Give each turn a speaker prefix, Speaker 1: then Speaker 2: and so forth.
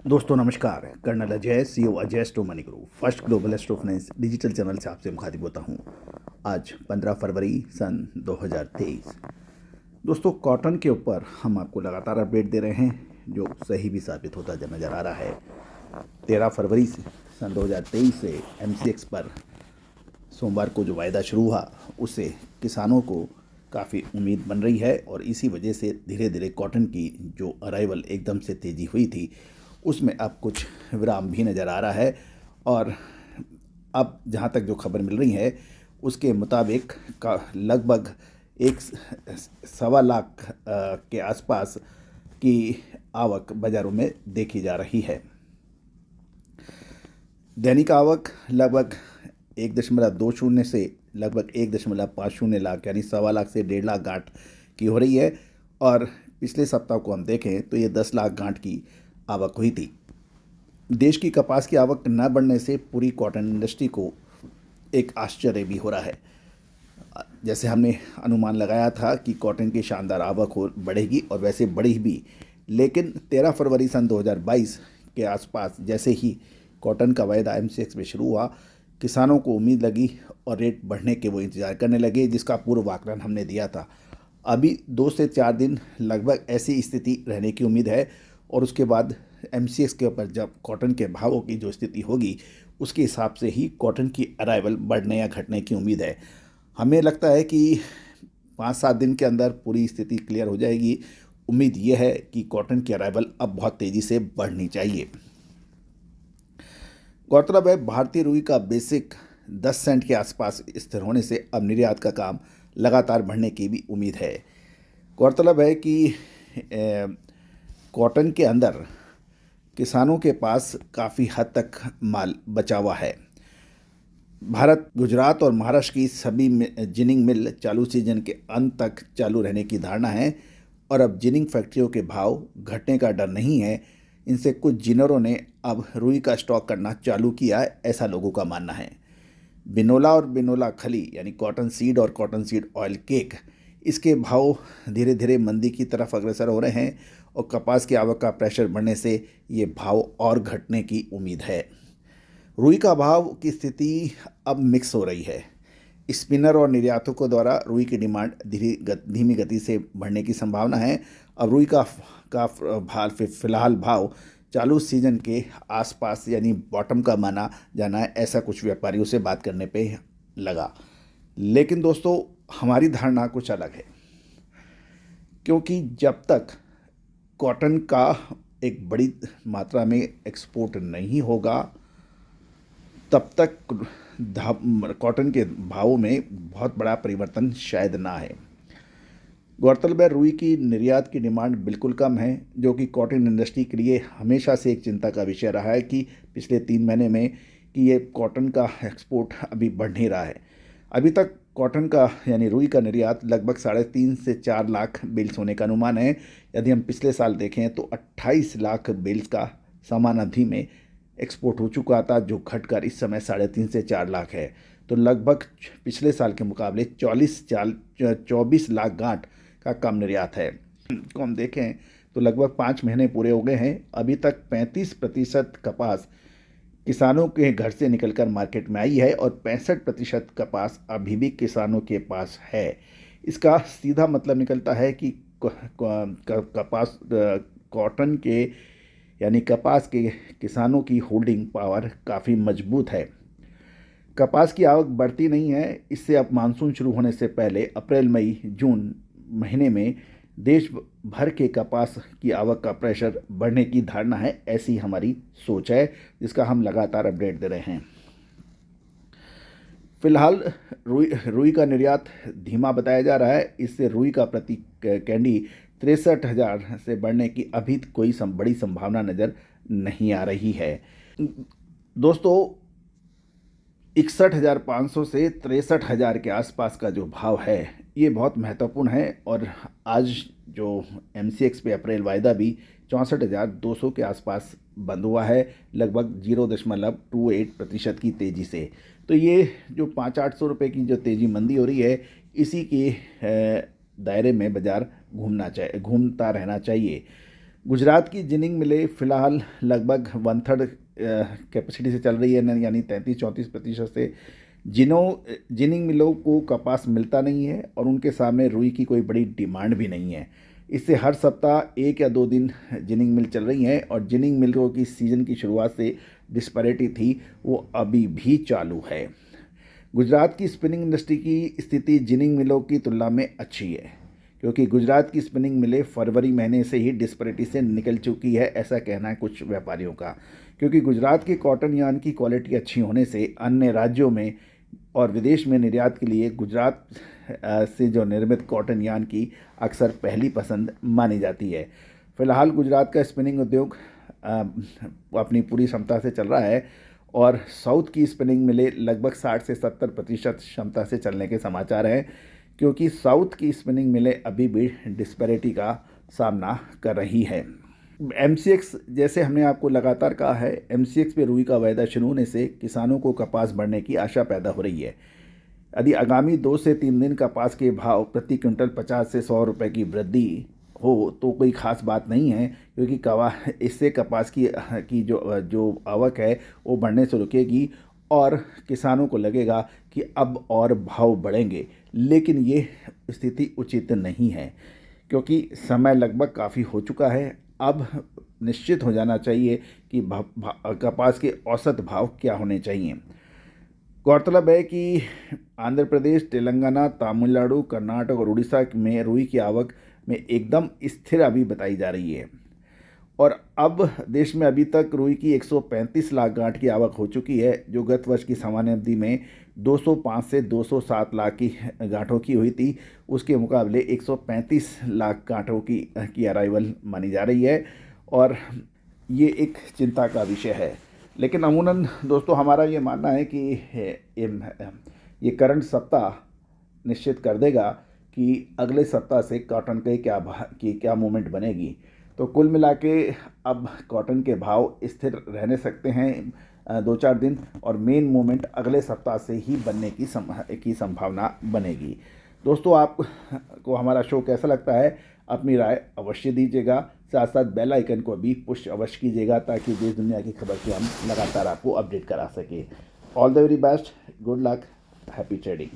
Speaker 1: दोस्तों नमस्कार। Colonel Ajay, CEO Ajay स्टो money group first global astro finance digital channel से आपसे मुखातिब होता हूं। आज 15 फरवरी सन 2023। दोस्तों, कॉटन के ऊपर हम आपको लगातार अपडेट दे रहे हैं जो सही भी साबित होता नज़र आ रहा है। 13 फरवरी से सन 2023 से एमसीएक्स पर सोमवार को जो वायदा शुरू हुआ उससे किसानों को काफ़ी उम्मीद बन रही है और इसी वजह से धीरे धीरे कॉटन की जो अराइवल एकदम से तेज़ी हुई थी उसमें अब कुछ विराम भी नज़र आ रहा है। और अब जहाँ तक जो खबर मिल रही है उसके मुताबिक का लगभग 1.25 लाख के आसपास की आवक बाज़ारों में देखी जा रही है। दैनिक आवक लगभग 1.20 से लगभग 1.50 लाख यानी 1.25 लाख से 1.5 लाख गांठ की हो रही है। और पिछले सप्ताह को हम देखें तो ये 10 लाख गांठ की आवक हुई थी। देश की कपास की आवक न बढ़ने से पूरी कॉटन इंडस्ट्री को एक आश्चर्य भी हो रहा है। जैसे हमने अनुमान लगाया था कि कॉटन की शानदार आवक बढ़ेगी और वैसे बढ़ी भी, लेकिन 13 फरवरी सन 2022 के आसपास जैसे ही कॉटन का वायदा एमसीएक्स में शुरू हुआ, किसानों को उम्मीद लगी और रेट बढ़ने के वो इंतज़ार करने लगे, जिसका पूर्व आकलन हमने दिया था। अभी 2 से 4 दिन लगभग ऐसी स्थिति रहने की उम्मीद है और उसके बाद एमसीएक्स के ऊपर जब कॉटन के भावों की जो स्थिति होगी उसके हिसाब से ही कॉटन की अराइवल बढ़ने या घटने की उम्मीद है। हमें लगता है कि 5-7 दिन के अंदर पूरी स्थिति क्लियर हो जाएगी। उम्मीद ये है कि कॉटन की अराइवल अब बहुत तेज़ी से बढ़नी चाहिए। गौरतलब है, भारतीय रुई का बेसिक 10 सेंट के आसपास स्थिर होने से अब निर्यात का काम लगातार बढ़ने की भी उम्मीद है। गौरतलब है कि कॉटन के अंदर किसानों के पास काफ़ी हद तक माल बचा हुआ है। भारत, गुजरात और महाराष्ट्र की सभी जिनिंग मिल चालू सीजन के अंत तक चालू रहने की धारणा है और अब जिनिंग फैक्ट्रियों के भाव घटने का डर नहीं है। इनसे कुछ जिनरों ने अब रुई का स्टॉक करना चालू किया है, ऐसा लोगों का मानना है। बिनोला और बिनोला खली यानी कॉटन सीड और कॉटन सीड ऑयल केक, इसके भाव धीरे धीरे मंदी की तरफ अग्रसर हो रहे हैं और कपास की आवक का प्रेशर बढ़ने से ये भाव और घटने की उम्मीद है। रुई का भाव की स्थिति अब मिक्स हो रही है। स्पिनर और निर्यातकों द्वारा रुई की डिमांड धीमी गति से बढ़ने की संभावना है। अब रुई का फिलहाल भाव चालू सीजन के आसपास यानी बॉटम का माना जाना है, ऐसा कुछ व्यापारियों से बात करने पे लगा। लेकिन दोस्तों, हमारी धारणा कुछ अलग है, क्योंकि जब तक कॉटन का एक बड़ी मात्रा में एक्सपोर्ट नहीं होगा तब तक कॉटन के भावों में बहुत बड़ा परिवर्तन शायद ना है। गौरतलब है, रुई की निर्यात की डिमांड बिल्कुल कम है, जो कि कॉटन इंडस्ट्री के लिए हमेशा से एक चिंता का विषय रहा है कि पिछले 3 महीने में कि ये कॉटन का एक्सपोर्ट अभी बढ़ नहीं रहा है। अभी तक कॉटन का यानी रुई का निर्यात लगभग 3.5 से 4 लाख बेल्स होने का अनुमान है। यदि हम पिछले साल देखें तो 28 लाख बेल्स का समान अवधि में एक्सपोर्ट हो चुका था, जो घटकर इस समय 3.5 से 4 लाख है। तो लगभग पिछले साल के मुकाबले 24 लाख गांठ का कम निर्यात है। को हम देखें तो लगभग 5 महीने पूरे हो गए हैं, अभी तक 35% कपास किसानों के घर से निकलकर मार्केट में आई है और 65% कपास अभी भी किसानों के पास है। इसका सीधा मतलब निकलता है कि कपास कॉटन के यानी कपास के किसानों की होल्डिंग पावर काफ़ी मजबूत है। कपास की आवक बढ़ती नहीं है। इससे अब मानसून शुरू होने से पहले अप्रैल मई जून महीने में देश भर के कपास की आवक का प्रेशर बढ़ने की धारणा है, ऐसी हमारी सोच है, जिसका हम लगातार अपडेट दे रहे हैं। फिलहाल रुई का निर्यात धीमा बताया जा रहा है। इससे रुई का प्रति कैंडी 63,000 से बढ़ने की अभी कोई बड़ी संभावना नज़र नहीं आ रही है। दोस्तों, 61,500 से 63,000 के आसपास का जो भाव है ये बहुत महत्वपूर्ण है और आज जो एमसीएक्स पे अप्रैल वायदा भी 64,200 के आसपास बंद हुआ है, लगभग 0.28% की तेज़ी से। तो ये जो 500-800 रुपये की जो तेज़ी मंदी हो रही है, इसी के दायरे में बाज़ार घूमता रहना चाहिए। गुजरात की जिनिंग मिलें फिलहाल लगभग 1/3 कैपेसिटी से चल रही है, यानी 33-34% से। जिनिंग मिलों को कपास मिलता नहीं है और उनके सामने रुई की कोई बड़ी डिमांड भी नहीं है। इससे हर सप्ताह 1 या 2 दिन जिनिंग मिल चल रही हैं और जिनिंग मिलों की सीज़न की शुरुआत से डिस्पैरिटी थी वो अभी भी चालू है। गुजरात की स्पिनिंग इंडस्ट्री की स्थिति जिनिंग मिलों की तुलना में अच्छी है, क्योंकि गुजरात की स्पिनिंग मिलें फरवरी महीने से ही डिस्पैरिटी से निकल चुकी है, ऐसा कहना है कुछ व्यापारियों का। क्योंकि गुजरात के कॉटन यार्न की क्वालिटी अच्छी होने से अन्य राज्यों में और विदेश में निर्यात के लिए गुजरात से जो निर्मित कॉटन यार्न की अक्सर पहली पसंद मानी जाती है। फिलहाल गुजरात का स्पिनिंग उद्योग अपनी पूरी क्षमता से चल रहा है और साउथ की स्पिनिंग मिलें लगभग 60 से 70% क्षमता से चलने के समाचार हैं, क्योंकि साउथ की स्पिनिंग मिलें अभी भी डिस्पैरिटी का सामना कर रही है। MCX जैसे हमने आपको लगातार कहा है, MCX पे रुई का वायदा शुरू होने से किसानों को कपास बढ़ने की आशा पैदा हो रही है। यदि आगामी 2 से 3 दिन कपास के भाव प्रति क्विंटल 50 से 100 रुपये की वृद्धि हो तो कोई ख़ास बात नहीं है, क्योंकि इससे कपास की जो आवक है वो बढ़ने से रुकेगी और किसानों को लगेगा कि अब और भाव बढ़ेंगे। लेकिन ये स्थिति उचित नहीं है, क्योंकि समय लगभग काफ़ी हो चुका है। अब निश्चित हो जाना चाहिए कि कपास के औसत भाव क्या होने चाहिए। गौरतलब है कि आंध्र प्रदेश, तेलंगाना, तमिलनाडु, कर्नाटक और उड़ीसा में रुई की आवक में एकदम स्थिर अभी बताई जा रही है और अब देश में अभी तक रुई की 135 लाख गांठ की आवक हो चुकी है, जो गत वर्ष की सामान्य अवधि में 205 से 207 लाख की गांठों की हुई थी। उसके मुकाबले 135 लाख गांठों की अराइवल मानी जा रही है और ये एक चिंता का विषय है। लेकिन अमूमन दोस्तों हमारा ये मानना है कि ये करंट सप्ताह निश्चित कर देगा कि अगले सप्ताह से कॉटन के क्या मूवमेंट बनेगी। तो कुल मिला के अब कॉटन के भाव स्थिर रहने सकते हैं 2-4 दिन और मेन मूवमेंट अगले सप्ताह से ही बनने की संभावना बनेगी। दोस्तों आपको हमारा शो कैसा लगता है, अपनी राय अवश्य दीजिएगा। साथ साथ बेल आइकन को भी पुश अवश्य कीजिएगा ताकि देश दुनिया की खबर की हम लगातार आपको अपडेट करा सकें। All the very best, good luck, happy trading.